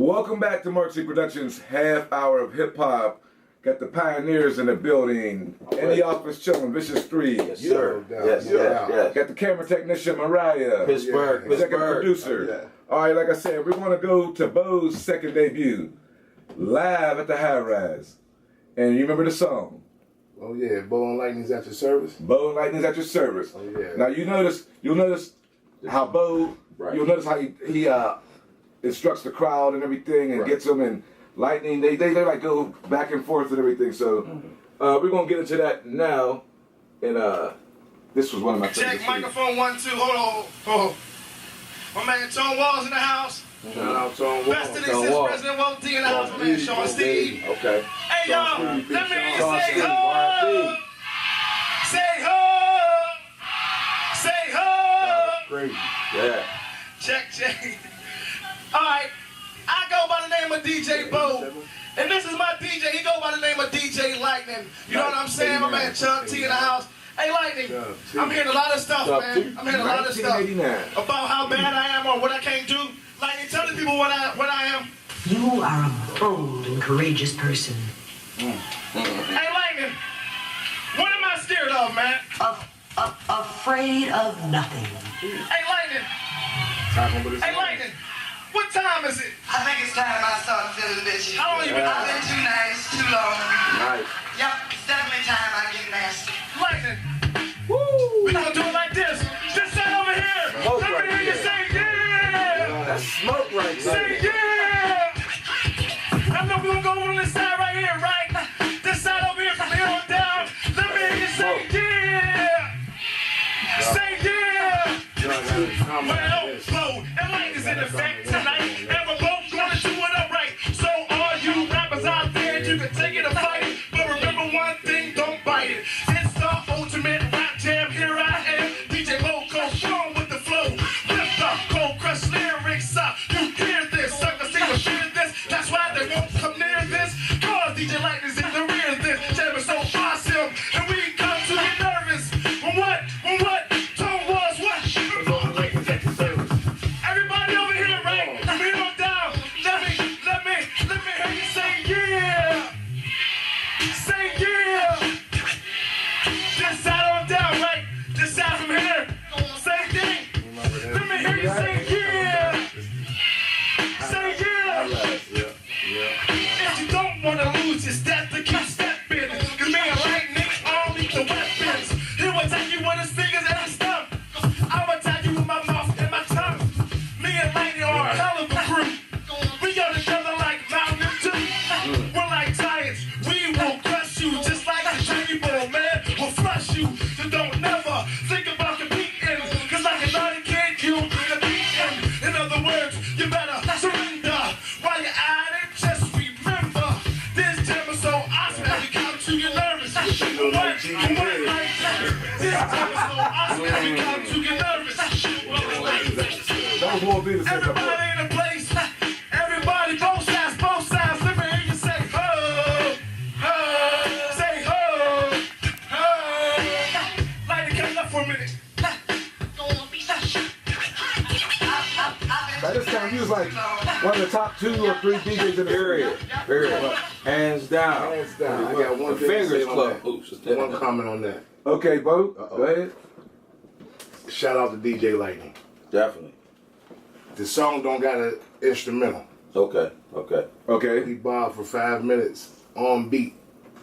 Welcome back to Mark C Productions, half hour of hip hop. Got the pioneers in the building. In the office chilling, Vicious 3. Yes, sir. Yes. Got the camera technician, Mariah. Pittsburgh. Second producer. All right, like I said, we're going to go to Bo's second debut. Live at the High Rise. And you remember the song? Oh yeah, Bo and Lightning's at your service. Bo and Lightning's at your service. Oh yeah. Now you'll notice how Bo, you'll notice how he instructs the crowd and everything and gets them, and Lightning, they like go back and forth and everything. So we're gonna get into that now. And this was one of my favorites. Check microphone 1 2. Hold on. My man Tone Walls in the house. Shout out Tone Walls. Best of the President Walt D in the house. My man Sean Steve. Okay. Hey y'all, let me hear you Sean say Steve, ho. Say ho. Say ho. Crazy. Yeah. Check. All right, I go by the name of DJ Bo, and this is my DJ. He go by the name of DJ Lightning. You know what I'm saying? My man Chuck T in the house. Hey Lightning, I'm hearing a lot of stuff, man. I'm hearing a lot of stuff about how bad I am or what I can't do. Lightning, tell the people what I am. You are a bold and courageous person. Hey Lightning, what am I scared of, man? Afraid of nothing. Hey Lightning. Hey Lightning. What time is it? I think it's time I start feeling bitchy. How long you been I've been too nice, too long. Nice. Yep, it's definitely time I get nasty. Lightning. Woo! We gonna do it like this. Just sit over here. Smoke Let me right hear you there. say yeah. That's smoke right Say there. yeah. I know we gonna go on this side right here, right? This side over here from here on down. Let me hear you say yeah. Say yeah. Well, Bo and Lightning's in effect tonight, and we're both gonna do it upright. So all you rappers out there, you can take it or fight it, but remember one thing, don't bite it. It's the ultimate rap jam. Here I am, DJ Bo, go strong with the flow. Lift up, cold crush lyrics up. You hear this, suckers see the fear this. That's why they won't come near this. Cause DJ Lightning's in the rear of this. Jam is so awesome, and we come to get nervous. When what? Tone was what? Everybody over here, right? From here on down. Let me hear you say yeah. Say yeah. This side on down, right? This side from here. Same thing. Let me hear you say yeah. Say yeah. If you don't want to lose, it's that to keep stepping. Cause me and Lightning all need the weapons. He will attack you with his fingers and his thumb. I'll attack you with my mouth and my tongue. Me and Lightning are a hell of a crew. We go together like Mountain Dew. We're like giants. We will crush you just like a Johnny Bull, man. We'll flush you. So don't never think about competing. Cause like a naughty kid, you'll be competing. In other words, you better surrender. While you're at it, just remember. This jam is so awesome that we come to you nervous. What like that? This jam is so awesome that we come to you nervous. That was more business. Everybody in the place. Everybody, both sides. Let me hear you say ho. Say ho. Light the candle up for a minute. By this time, he was like one of the top 2 or 3 DJs in the area. Period. Hands down. Hands down. I got one thing to Fingers say on club. that. Oops. One comment on that. Okay, Bo, go ahead. Shout out to DJ Lightning. Definitely. The song don't got an instrumental. Okay. He bobbed for 5 minutes on beat.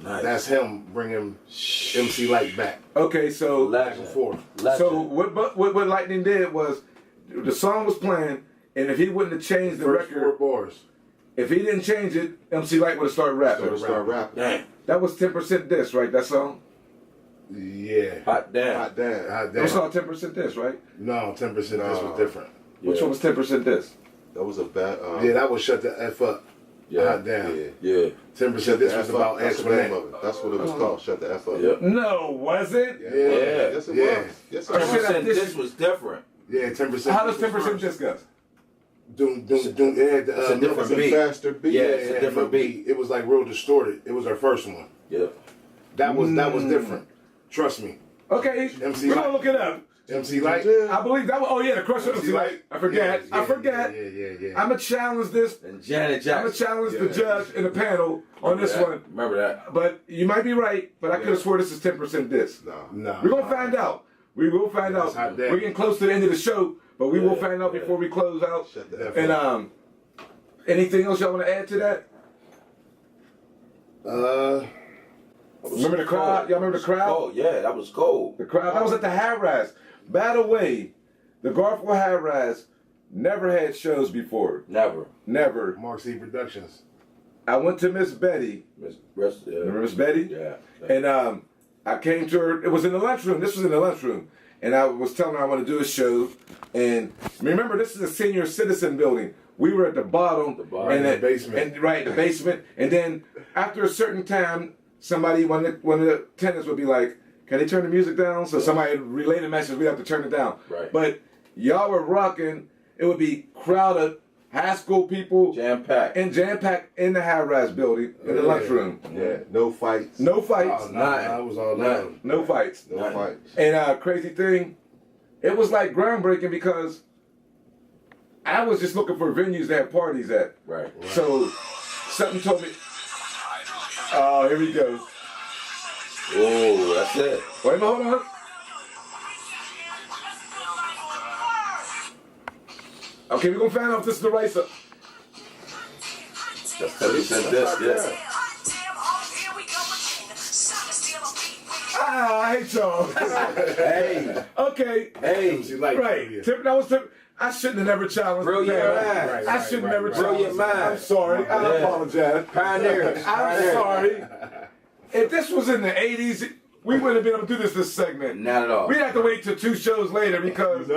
Nice. That's him bringing MC Light back. Okay, so Back and forth. so what Lightning did was the song was playing, and if he wouldn't have changed the First 4 record, bars. if he didn't change it, MC Light would have started rapping. Start rapping. Damn. That was 10% diss, right? That song? Yeah. Hot damn. Hot damn. It was called 10% diss, right? No, 10% this was different. Which Yeah. one was 10% diss? That was a bad. Yeah, that was Shut the F Up. Yeah. Hot damn. Yeah. 10% this was about That's the name Antoinette. of it. That's what it was called. Shut the F up. Yep. No, was it? Yeah. Yes, it Yeah. was. Yes, it Or was. shit, 10% this this is- was different. Yeah, 10%. How does this was 10% first. diss go? Doom. It had It's a different It's a beat. faster beat. Yeah, it's a different beat. It was like real distorted. It was our first one. Yeah. That was different. Trust me. Okay, MC we're Light. gonna look it up. MC Light. I believe that was. Oh yeah, the Crush of MC Light. I forget. Yeah, I forget. Yeah. I'm gonna challenge this. And Janet I'm Jackson. gonna challenge the judge in the panel on this one. Remember that? But you might be right. But I could have swore this is 10% this. No. We're gonna find out. We will find out. hot damn. We're getting close to the end of the show, but we will find out before we close out. Shut the F And up. anything else y'all want to add to that? Remember the crowd? Y'all remember the crowd? Oh yeah, that was cold. The crowd. That was at the High Rise. By the way, the Garfield High Rise never had shows before. Never. Never. Mark C Productions. I went to Miss Betty. Remember Miss Betty? Yeah. And I came to her. It was in the lunchroom. This was in the lunchroom. And I was telling her I want to do a show. And remember, this is a senior citizen building. We were at the bottom. In the basement. The basement. And then after a certain time, somebody, one of the tenants would be like, can they turn the music down? So somebody would relay the message, we have to turn it down. Right. But y'all were rocking. It would be crowded, high school people. Jam-packed. And jam-packed in the high-rise building, in the lunchroom. Yeah, no fights. No fights. Oh, no, it was all love. No fights. No fights. And crazy thing, it was like groundbreaking because I was just looking for venues to have parties at. Right. So something told me, oh, here we go. Oh, that's it. Wait a minute, hold on. Okay, we're gonna find out if this is the right song. That's 30% this, yeah. I hate y'all. Hey. Okay. Hey. MC Light. Right. That was Tip. I shouldn't have never challenged. Brilliant that. mind. I shouldn't have never challenged. Brilliant mind. I'm sorry. I Yeah. apologize. Pioneers. I'm Pioneers. sorry. If this was in the 80s, we wouldn't have been able to do this segment. Not at all. We'd have to wait till 2 shows later because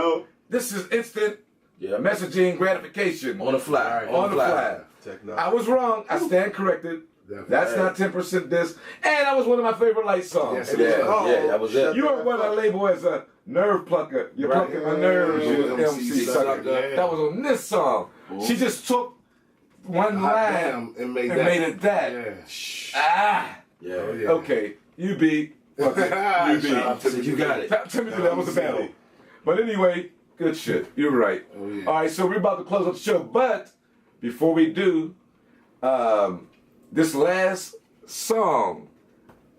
this is instant Yeah. messaging gratification. On the fly. On the fly. Technology. I was wrong. I stand corrected. Definitely. That's not 10% this. And that was one of my favorite Light songs. Yes, it Yeah, was. yeah, that was it. You are what I label as a nerve plucker. You're Right. plucking my nerves, you Yeah. MC sucker. Yeah. That was on this song. She just took one Hot line damn, and made it that. Yeah. Ah. Yeah. Oh, yeah. Okay, you beat. Fuck it. You beat. Shout out to You got it. Timothy, that was a battle. But anyway, good shit. You're right. Oh, yeah. All right, so we're about to close up the show. But before we do, this last song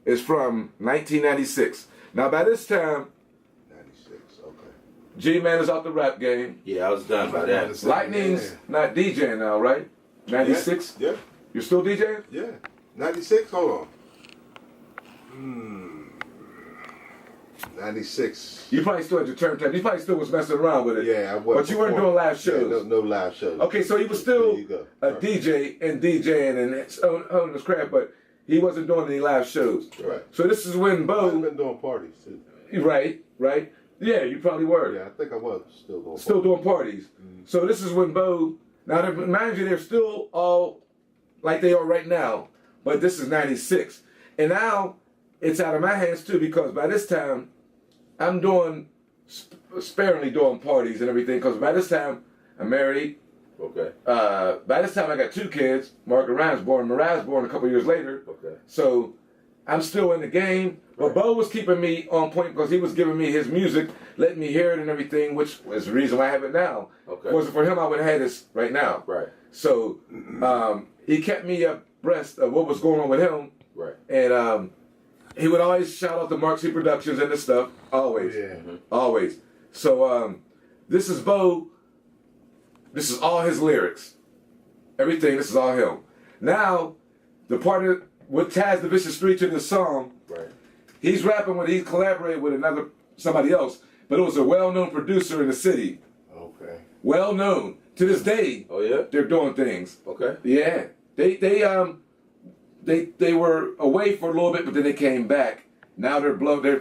is from 1996. Now, by this time, 96, okay. G-Man is out the rap game. Yeah, I was done by that. Lightning's not DJing now, right? 96? Yeah, You're still DJing? yeah. 96, hold on. 96. You probably still had your turntable. You probably still was messing around with it. Yeah, I was. But you weren't doing live shows. Yeah, no live shows. Okay, so he was still There you go. a Right. DJ and DJing and owning his craft, but he wasn't doing any live shows. Right. So this is when I've Bo, been doing parties too. right? Yeah, you probably were. Yeah, I think I was still doing Still parties. doing parties. So this is when Bo, now mind you, they're still all like they are right now, but this is 96. And now it's out of my hands too because by this time I'm doing, sparingly doing parties and everything because by this time I'm married. Okay. By this time I got 2 kids. Margaret Ryan's born, Mariah's born a couple years later. Okay. So I'm still in the game. But Bo was keeping me on point because he was giving me his music, letting me hear it and everything, which was the reason why I have it now. Okay. If it wasn't for him, I would have had this right now. Right. So he kept me abreast of what was going on with him. Right. And he would always shout out to Mark C Productions and this stuff. Always. Yeah. Always. So this is Bo. This is all his lyrics. Everything, this is all him. Now, the part of what ties the Vicious Street to this song, Right. he's rapping with, he collaborated with somebody else, but it was a well-known producer in the city. Okay. Well-known. To this day, Oh yeah. they're doing things. Okay. Yeah. They were away for a little bit, but then they came back. Now they're blown. They're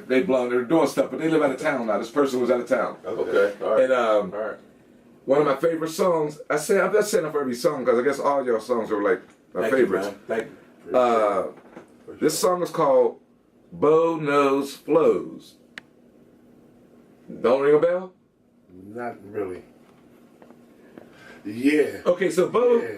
doing stuff, but they live out of town now. This person was out of town. Okay. All right. And All right. one of my favorite songs. I'm not saying for every song because I guess all y'all songs are like my Thank favorites. You, man. Thank you. This song is called "Bo Knows Flows." Don't ring a bell? Not really. Yeah. Okay, so Bo, Yeah.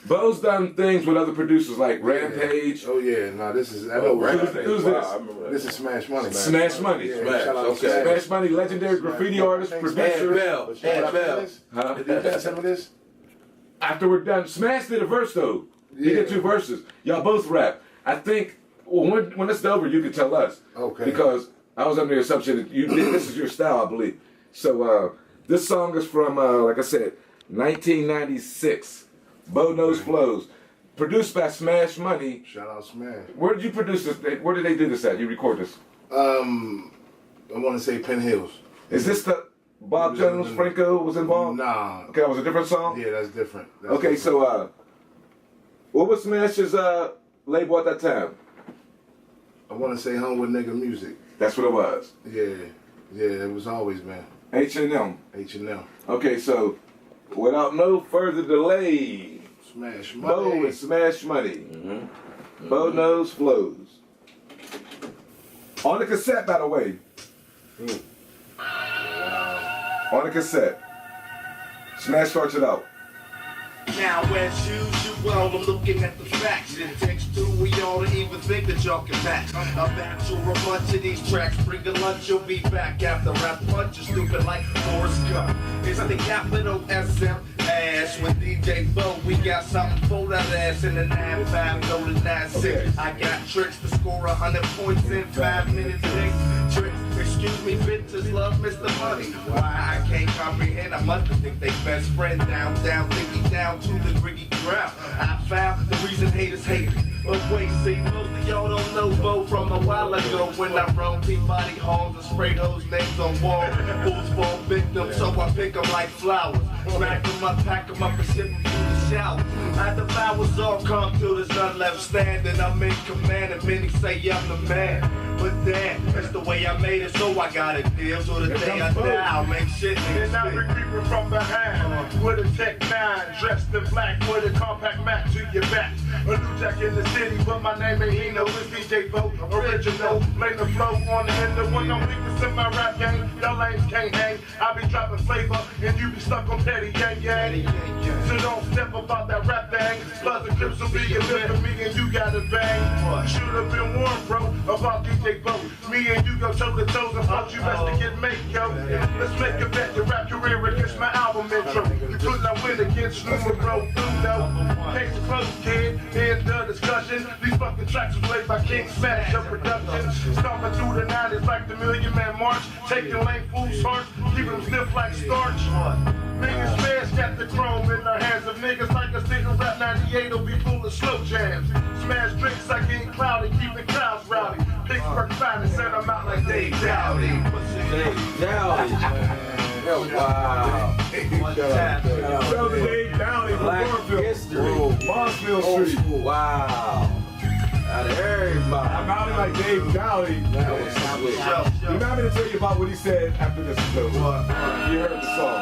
Bo's done things with other producers like Rampage. Oh yeah, no, this is I know Rampage. Who's Wow, this? I remember that. This is Smash Money. Smash Money. Yeah, Smash, shout out to okay. Smash Money, legendary graffiti artist, And producer. Bell. But you know And what I Bell. mean? Huh? Did you get some of this? After we're done, Smash did a verse though. He Yeah. did 2 verses. Y'all both rap. I think when it's over, you can tell us. Okay. Because I was under the assumption that this is your style, I believe. So this song is from, like I said, 1996. Bo Knows Flows. Produced by Smash Money. Shout out Smash. Where did you produce this? Where did they do this at? You record this? I want to say Penn Hills. Is this the Bob Jones, Franco was involved? Nah. Okay, that was a different song? Yeah, that's different. That's Okay, different. so what was Smash's label at that time? I want to say Home with Nigga Music. That's what it was. Yeah, it was always been H&M. H&M. Okay, so without no further delay, Smash Bo Money. and Smash Money. Bo Knows Flows. On the cassette, by the way. On the cassette. Smash starts it out. Now as usual, I'm looking at the facts. In text two, we all even think that y'all can match. A batch or a bunch of these tracks. Bring a lunch, you'll be back after rap punches. Stupid like Forrest Gump. It's the capital SM Ash with DJ Bo. We got something for that ass in the 9-5, no to 9-6. I got tricks to score 100 points in 5 minutes. Tricks, excuse me, bitches love Mr. Money. Why I can't comprehend, I must think they best friend down, thinking down to the gritty ground. I found the reason haters hate me. But wait, see, most of y'all don't know Bo from a while ago when I roamed Peabody halls and sprayed those names on walls. Fools fall victims, so I pick them like flowers. Smack them up, pack them up, and ship them through the shower. After flowers all come till there's none left standing, I'm in command, and many say I'm the man. But damn, that's the way I made it, so I got it deal. So the day I die, I'll make shit And now we're creeping from behind with a Tech 9, dressed in black with a compact Mac to your back. A new jack in the city, but my name ain't Hino. It's DJ Bo, original. Play the flow on the end of when I'm weakest in my rap game. Y'all lanes can't hang. I be dropping flavor, and you be stuck on petty yang yang. So don't step about that rap thing. Plus the clips will be a lip for me, and you got it bang. Should've been warned, bro, about DJ Bo. Me and you go toe to toes and fuck you best to get made, yo. Let's make a bet your rap career against my album intro. You could not win against numero uno. Case closed, kid. End the discussion. These fucking tracks was played by King Smash Up Productions. Stomping through the 90s like the Million Man March. Taking lame fools' hearts, keeping them stiff like starch. Niggas Smash got the chrome in their hands of niggas like a sitting rap 98 will be full of slow jams. Smash drinks, I get cloudy, keep the crowds rowdy. Pittsburgh finest, send them out like Dave Dowdy. Wow. Shout out to Dave Downey from Black Barfield. history. Barfield Street. Wow. Out of everybody. I'm out here like Dave Downey. That was sweet. Remind me to tell you about what he said after this show. You heard the song.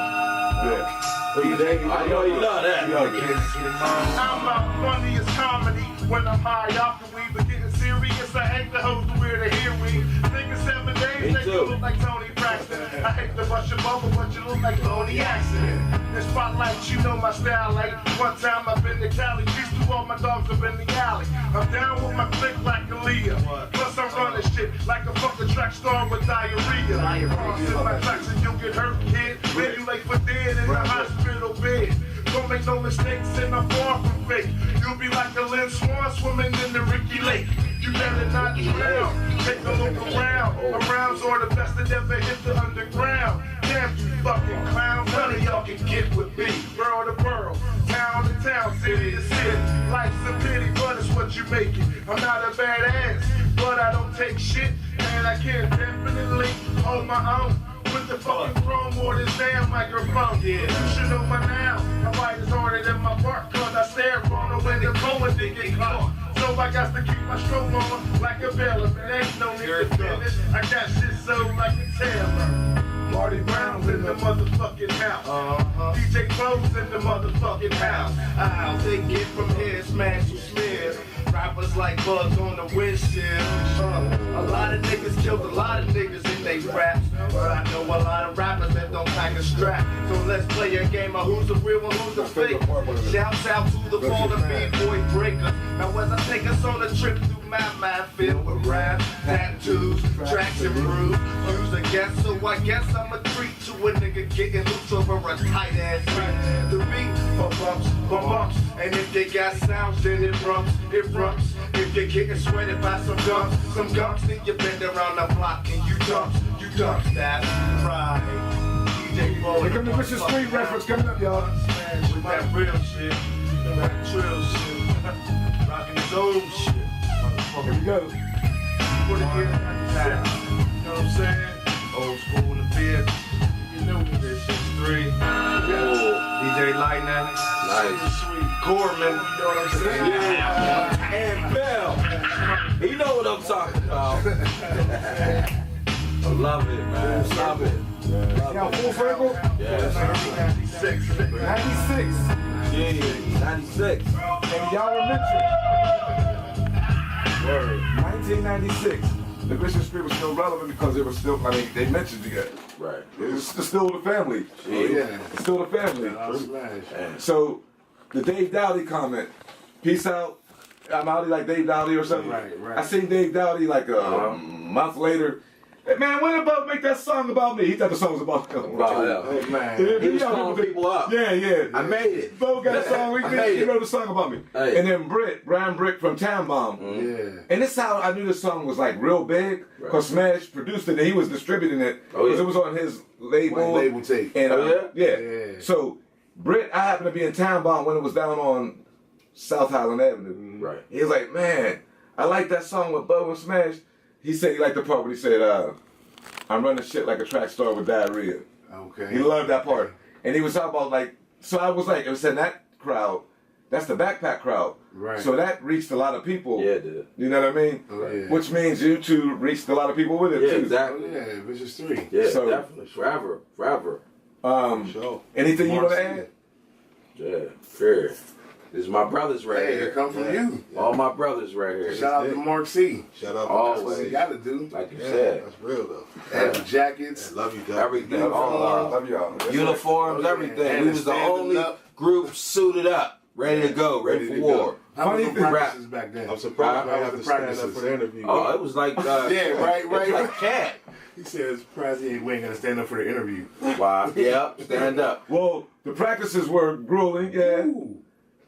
Yeah. I know you love that. I'm my funniest comedy when I'm high off the weed, but getting serious, I hate the hoes to wear the hair weed. Niggas 7 days, Me they too. look like Tony Braxton. I hate to bust your bubble, but you look like Tony Accident. In spotlight, you know my style, like one time I've been to Cali, peace to all my dogs up in the alley. I'm down with my clique like Aaliyah. Plus I'm running shit like a fucking track star with diarrhea. Sit my tracks and you'll get hurt, kid. Then you lay for dead in the hospital bed. Don't make no mistakes and I'm far from fake. You'll be like a Lynn Swan swimming in the Ricky Lake. You better not drown. Take a look around. Arounds are the best that ever hit the underground. Damn you fucking clowns. None of y'all can get with me. Borough to borough, town to town, city to city. Life's a pity, but it's what you make it. I'm not a badass, but I don't take shit. And I can definitely hold my own. With the fucking chrome or this damn microphone. Yeah, you should know my now. My bite is harder than my bark, cause I stare on her when the going to get caught. So I got to keep my stroke on like a bell. If it ain't no need to finish, I got shit so like a Taylor. Marty Brown's in the motherfucking house. DJ Bo's in the motherfucking house. I'll take it from here, smash to smear. Rappers just like bugs on the windshield. A lot of niggas killed a lot of niggas in they raps. But I know a lot of rappers that don't pack a strap. So let's play a game of who's the real and who's the fake. Shouts out to the fallen B-boy breakers. Now as I take us on a trip through my mind filled with rap, tattoos, tracks and brews. Use a guess, so I guess I'm a treat to a nigga getting loose over a tight ass beat. The beat bumps, and if they got sounds, then it rumps. If you're getting sweated by some gumps, then you bend around the block and you dumps. That's right. DJ Bo. Here come the Vicious Street reference coming up, y'all. With that real shit, that trill shit, rocking his own shit. Here we go. Put it in time. You know what I'm saying? Old school in the bed. You know this shit's 3. DJ Lightning. Nice. Sweet Gorman. You know what I'm saying? Yeah. And Bell. He know what I'm talking about. I love it, man. Love it. Y'all full circle? Yes. 96. 96. Yeah, 96. And y'all were mentioned. 1996. The Vicious Street was still relevant because it was still, I mean, they mentioned you guys. Right. It's still the family. Yeah. It's still the family. Smash. So, the Dave Dowdy comment, peace out, I'm out like Dave Dowdy or something. Right. I seen Dave Dowdy like a month later. Hey, man, when about make that song about me? He thought the song was about him. Oh, man. He was calling people up. Yeah. I made it. Bo got a song. He wrote a song about me. Hey. And then Brian Brick from Town Bomb. Yeah. And this is how I knew this song was like real big. Because Smash produced it and he was distributing it. Oh, yeah. Because it was on his label. White label tape. And, Yeah. So, Britt, I happened to be in Town Bomb when it was down on South Highland Avenue. Right. He was like, man, I like that song with Bo and Smash. He said he liked the part when he said, I'm running shit like a track star with diarrhea. Okay. He loved that part. And he was talking about like, so I was like, it was in that crowd, that's the backpack crowd. Right. So that reached a lot of people. Yeah, it did. You know what I mean? Oh, yeah. Which means you two reached a lot of people with it Yeah, too. Oh, exactly. yeah, Vicious 3. Yeah, So- definitely. Forever. Sure. Anything you want to Marcy. add? Yeah, fair. This is my brothers right Hey, here. it come from you. All my brothers right here. Shout out to Mark C. Shout out. Always. That's what you gotta do. Like you Yeah, said. that's real though. Have the jackets. Love you, guys. Everything. All love. Love y'all. That's Uniforms, Oh, yeah. everything. And We the was the standing only up. group suited up, ready to go, ready for to war. go. How Funny was the thing- practices back then? I'm surprised I I have have the to stand up practices. for the interview. Oh, it was like Yeah, right. it was like cat. He says, "Surprised we ain't gonna stand up for the interview." Wow. Yep. Stand up. Well, the practices were grueling, yeah. Ooh.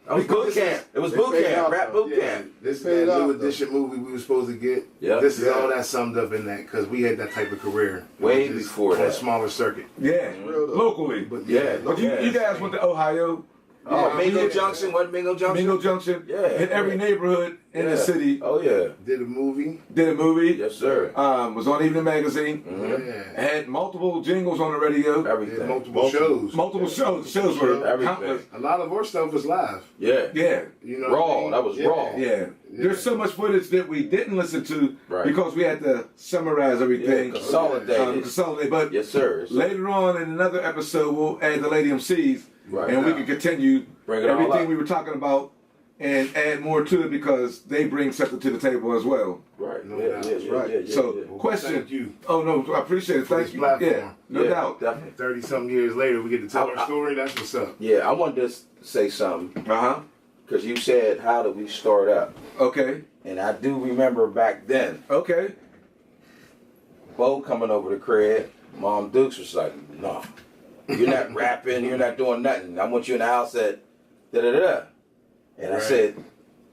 It was boot camp. It was They boot paid camp. off, Rap though. boot camp. This is Paid that off, new though. edition movie we were supposed to get. Yep. This is Yeah. all that summed up in that because we had that type of career. Way Just before on a that. smaller circuit. Yeah, Real though. locally. But Yeah. But you guys went to Ohio. Oh, Mingo Yeah. Junction. What Mingo Junction? Mingo Junction. Yeah. In every neighborhood in the Yeah. city. Oh yeah. did a movie. Did a movie. Yes, sir. Was on Evening Magazine. Yeah. Had multiple jingles on the radio. Did Everything. multiple shows. Multiple shows. Shows were Everything. countless. A lot of our stuff was live. Yeah. Yeah. You know, Raw. what I mean? That was Yeah. raw. Yeah. There's so much footage that we didn't listen to Right. because we had to summarize everything. Yeah, consolidated. Consolidate. But Yes, sir. Yes, sir. later on in another episode, we'll add the Lady MCs. Right. And we can continue Bring it all everything up. we were talking about and add more to it because they bring something to the table as well. Right. No Yeah, doubt. yeah, That's yeah, right. yeah, yeah, So, yeah. question. Thank you. Oh, no, I appreciate it. For Thank this you. platform. Yeah, no Yeah, doubt. Definitely. 30-something years later, we get to tell I- our story. That's what's up. Yeah, I wanted to say something Uh-huh. because you said, "How did we start up?" Okay. And I do remember back then, Okay. Bo coming over the crib. Mom Dukes was like, "No, you're not rapping. You're not doing nothing. I want you in the house at da da da." And I Right. said,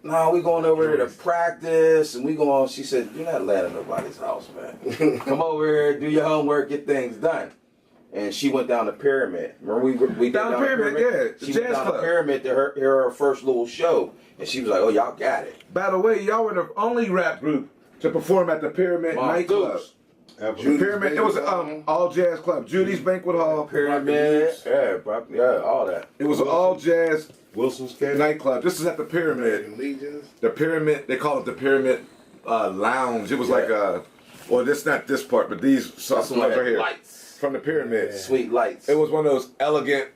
"No, we going over there to practice, and we going." She said, "You're not landing nobody's house, man. Come over here, do your homework, get things done." And she went down the pyramid. Remember we did Down the pyramid, yeah, the She jazz went down club. the pyramid to hear her first little show, and she was like, "Oh, y'all got it." By the way, y'all were the only rap group to perform at the Pyramid Mom nightclub. Dukes. The Pyramid, it was all jazz club. Judy's Banquet Hall. Pyramid, yeah, all that. It was an all jazz Wilson's Candy. nightclub. This is at the Pyramid. American Legions. The Pyramid, they call it the Pyramid Lounge. It was like well, this not this part, but these That's clubs right here lights, from the Pyramid. sweet lights. It was one of those elegant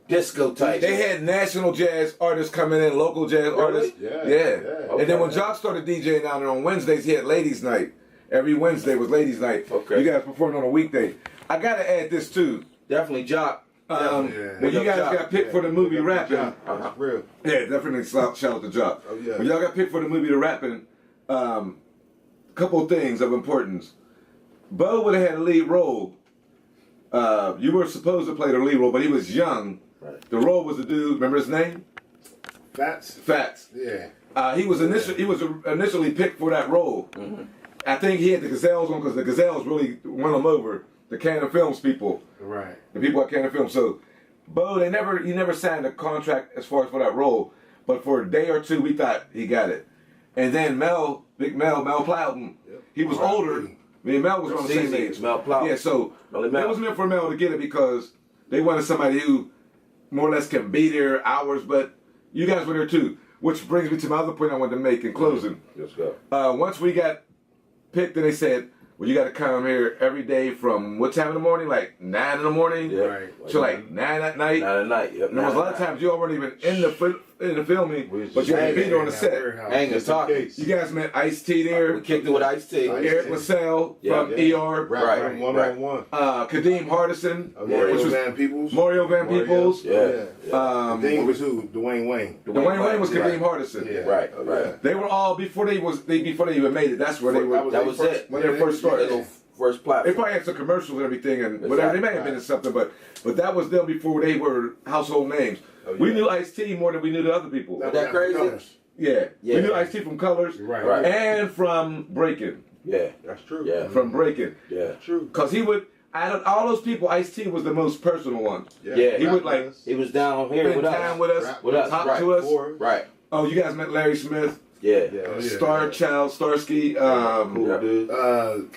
disco type. They had national jazz artists coming in, local jazz artists. Yeah, Yeah. yeah. And then when Jock started DJing down there on Wednesdays, he had Ladies Night. Every Wednesday was Ladies Night. Okay. You guys performed on a weekday. I gotta add this too. Definitely Jock. When you guys got picked for the movie Rapping, That's real. yeah, definitely shout out to Jock. Oh, yeah. When y'all got picked for the movie The Rapping, couple of things of importance. Bo would have had a lead role. You were supposed to play the lead role, but he was young. Right. The role was the dude. Remember his name? Fats. Fats. Yeah. He was initially picked for that role. Mm-hmm. I think he had the Gazelles on because the Gazelles really won him over. The Cannon Films people. Right. The people at Cannon Films. So, Bo, he never signed a contract as far as for that role, but for a day or two, we thought he got it. And then Mel Plowden, he was older. Me and Mel was on the same age. Mel Plowden. Yeah, so Melly it Mel. was meant for Mel to get it because they wanted somebody who more or less can be there hours, but you guys were there too. Which brings me to my other point I wanted to make in closing. Let's go. Once we got picked, and they said, well, you got to come here every day from what time in the morning? Like 9 in the morning? Yeah. Right. To like 9 at night? 9 at night. Yep. And there was a lot of times you all weren't even in the filming, but you had to be there on the set. Hanging, talking. You guys met Ice-T there, We kicked it with Ice-T. Eric LaSalle Yeah. from ER, Right. One-on-one. Kadeem Hardison, Mario which was Van Peebles. Mario Van Peebles. Yeah. Dane was who? Dwayne Wayne. Dwayne Wayne was Right. Kadeem Hardison. Yeah. Right. They were all before they even made it. That's where they were. That was it. When they first started. Little first They platform. probably had some commercials and everything and whatever. They may have been in something, but that was them before they were household names. We knew Ice-T more than we knew the other people. That crazy? Yeah. Yeah. We knew Ice-T from Colors Right. and from Breaking. Yeah. That's true. Yeah. From Breaking. Yeah. True. Because he would, out of all those people, Ice-T was the most personal one. Yeah. He would like He was down here spend with time us. with us, With us, talk right. to us. Right. Oh, you guys met Larry Smith, Yeah. Star Child, Starsky, Cool dude.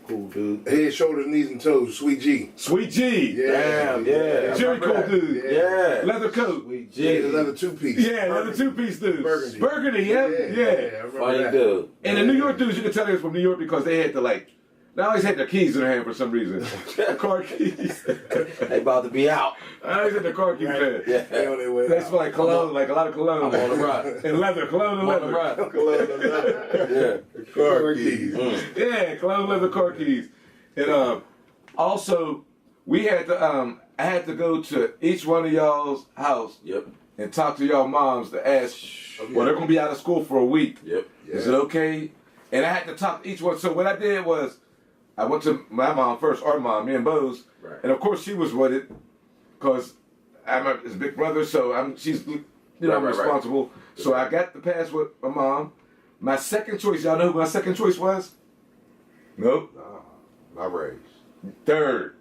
Cool dude. Head, shoulders, knees, and toes. Sweet G. Sweet G, Damn, yeah. Jerry Cool dude, Yeah. leather coat. Sweet Yeah, G. the leather two-piece. Yeah, another two-piece dude. Burgundy. Burgundy, yeah. I remember Funny that. dude. And the New York dudes, you can tell they was from New York because they had to like, they always had their keys in their hand for some reason. The car keys. They about to be out. I always had their car keys in. Yeah. They on their way They out. smell like cologne, like a lot of cologne. I'm on the run. And leather, cologne and I'm on the leather. run. Yeah. Car keys. Yeah, cologne, leather, car keys. And also, we had to, I had to go to each one of y'all's house Yep. and talk to y'all moms to ask, well, they're going to be out of school for a week. Yep. Is it okay? And I had to talk to each one. So what I did was, I went to my mom first, our mom, me and Bo's. Right. And of course she was with it, because I'm his big brother, so she's Right. responsible. So I got the pass with my mom. My second choice, y'all know who my second choice was? Nope. My race. Third.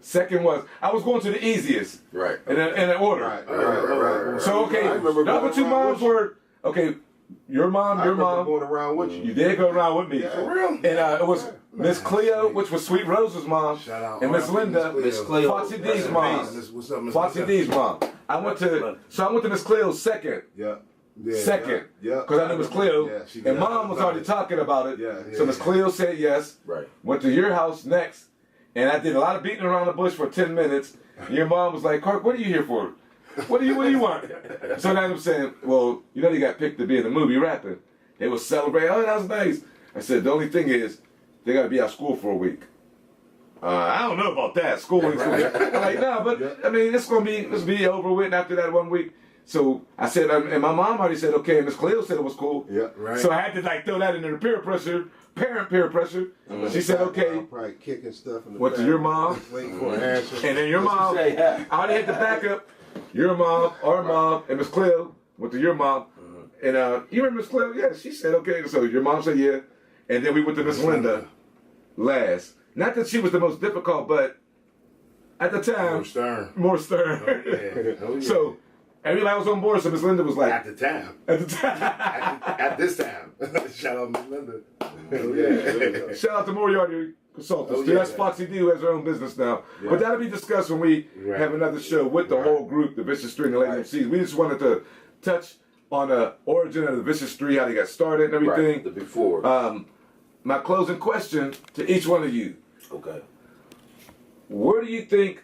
Second was, I was going to the easiest. Right. In an order. Right. So okay, I remember the other going two around moms with you. were, okay, your mom, I your remember mom. going around with you. You did go around with me. Yeah. For real? And it was Miss Cleo, which was Sweet Rose's mom, Shout out. and Miss Linda, Miss Cleo. Foxy Rest D's in mom. peace. What's up, Miss Foxy Linda? D's mom. I went to Miss Cleo's second. Yeah. Yeah. Second. Yeah. Because I knew Miss Cleo. Yeah, she And did. mom was already talking about it. Yeah, So Miss Cleo said yes. Right. Went to your house next. And I did a lot of beating around the bush for 10 minutes. Your mom was like, Clark, what are you here for? What do you want? So now I'm saying, well, you know they got picked to be in the movie Rapping. They was celebrating, oh, that was nice. I said, the only thing is, they got to be out of school for a week. I don't know about that. School ain't school. I'm like, no, but I mean, it's gonna be over with after that 1 week. So I said, and my mom already said okay, and Miss Cleo said it was cool. Yeah. Right. So I had to like throw that into the peer pressure, parent peer pressure. She said okay. Probably kicking stuff in the Went to back. your mom. Waiting for an answer. And then your mom, Say, yeah. I already had the backup. Your mom, our mom, and Miss Cleo went to your mom. And you remember Miss Cleo? Yeah, she said okay. So your mom said yeah. And then we went to Miss Linda last. Not that she was the most difficult, but at the time, More stern. more stern. Yeah. Oh, yeah. So everybody was on board. So Miss Linda was like, At the time. at the time. At this time. Shout out Miss Linda. Oh, Yeah. Shout out to Moriarty Consultants. Oh, yeah. That's Foxy D, who has her own business now. But that'll be discussed when we Right. have another show with the whole group, the Vicious Three and the Lady MCs. We just wanted to touch on the origin of the Vicious Three, how they got started and everything. Right. The before. My closing question to each one of you. Okay. Where do you think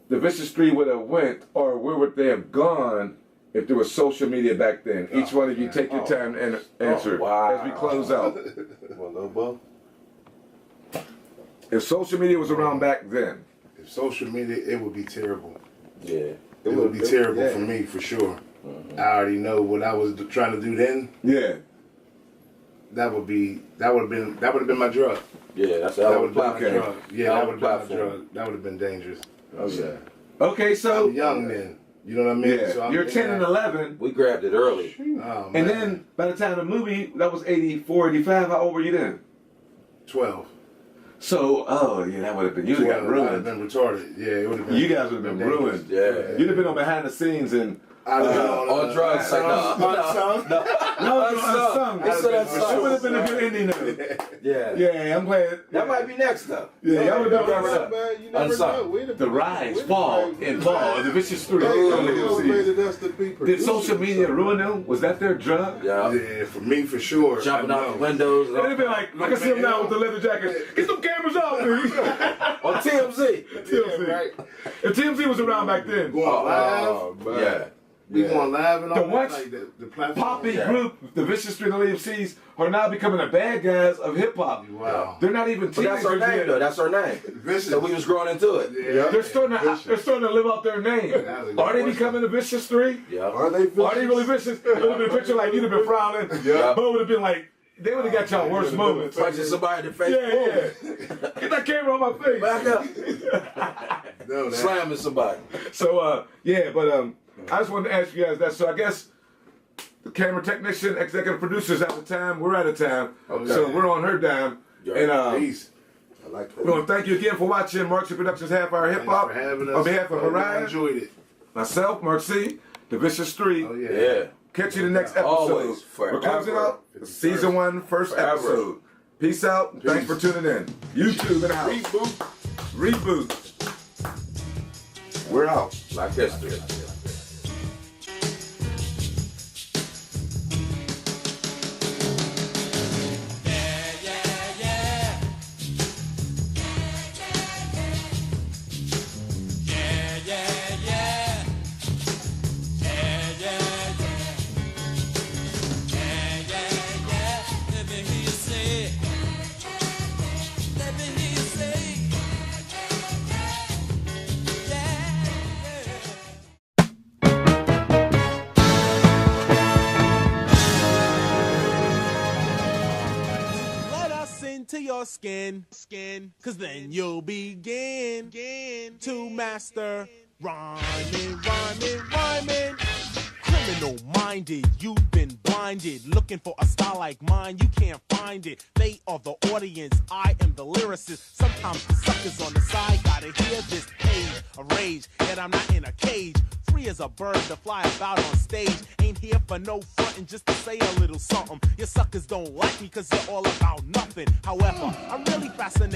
the Vicious Three would have went, or where would they have gone if there was social media back then? Each one of you take your time and answer as we close out. If social media was around back then. If social media, it would be terrible. Yeah. It would be terrible for me, for sure. I already know what I was trying to do then. Yeah. That would have been my drug. Yeah, that's That would have been okay. my drug. Yeah, that would have been my drug. That would have been dangerous. Oh yeah. Okay, so I'm young then. You know what I mean? Yeah. So You're 10 and 11. We grabbed it early. Oh, And then by the time the movie, that was 84, 85. How old were you then? 12. So, oh yeah, that would have been, you'd have got I'd have ruined. been retarded. Yeah, it would have been. You guys would have been ruined. Yeah. You'd have been on behind the scenes and on drugs. Like, Unsung. unsung. It said unsung. It would have been a good ending though. Yeah. Yeah, I'm glad. That might be next though. Yeah, y'all would have been Unsung. right. You never Unsung. know. We'd have The been- rise, we'd fall, have and fall of the Vicious Three. Hey, on they the MCs. motivated us to be Did producers. social media ruin them? Was that their drug? Yeah. Yeah, for me, for sure. Jumping I out know. the windows. It'd have been like I can see him now with the leather jacket. Get some cameras off, dude. On TMZ. TMZ. Right. If TMZ was around back then, Going live. man. Yeah. We going live and all The that. what? Like the platform. Poppy Yeah. group, the Vicious Three and the MCs, are now becoming the bad guys of hip hop. Wow. They're not even But teenagers that's our name yet. though. That's our name. Vicious. So we was growing into it. Yeah. They're starting to live out their name. That's a good Are they question. becoming the Vicious Three? Yeah. Are they vicious? Are they really vicious? It would have been a picture like you'd have been frowning. Yeah. Bo would have been like, they would have got y'all worst moments. Punching somebody in the face. Yeah. Get that camera on my face. Back up. No, that, Slamming somebody. So, yeah, but I just wanted to ask you guys that. So I guess the camera technician, executive producers at the time, we're out of time. Okay. So we're on her dime. Yeah. And peace. I like we that. want to thank you again for watching Mark C Productions Half Hour Hip Thanks Hop. for having us. On behalf of I Mariah, enjoyed it. myself, Mark C, the Vicious Three. Oh, yeah. Yeah. Catch you the next episode. Always, We're closing forever. out season 1, first Forever. episode. Peace out. Thanks for tuning in. YouTube in the house. Reboot. We're out. Black history. Let us into your skin, cause then you'll begin to master rhyming. Criminal minded, you've been blinded. Looking for a style like mine, you can't find it. They are the audience, I am the lyricist. Sometimes the suckers on the side gotta hear this page of rage. Yet I'm not in a cage, free as a bird to fly about on stage. Ain't here for no frontin', just to say a little something. Your suckers don't like me cause you're all about nothing. However, I'm really fascinated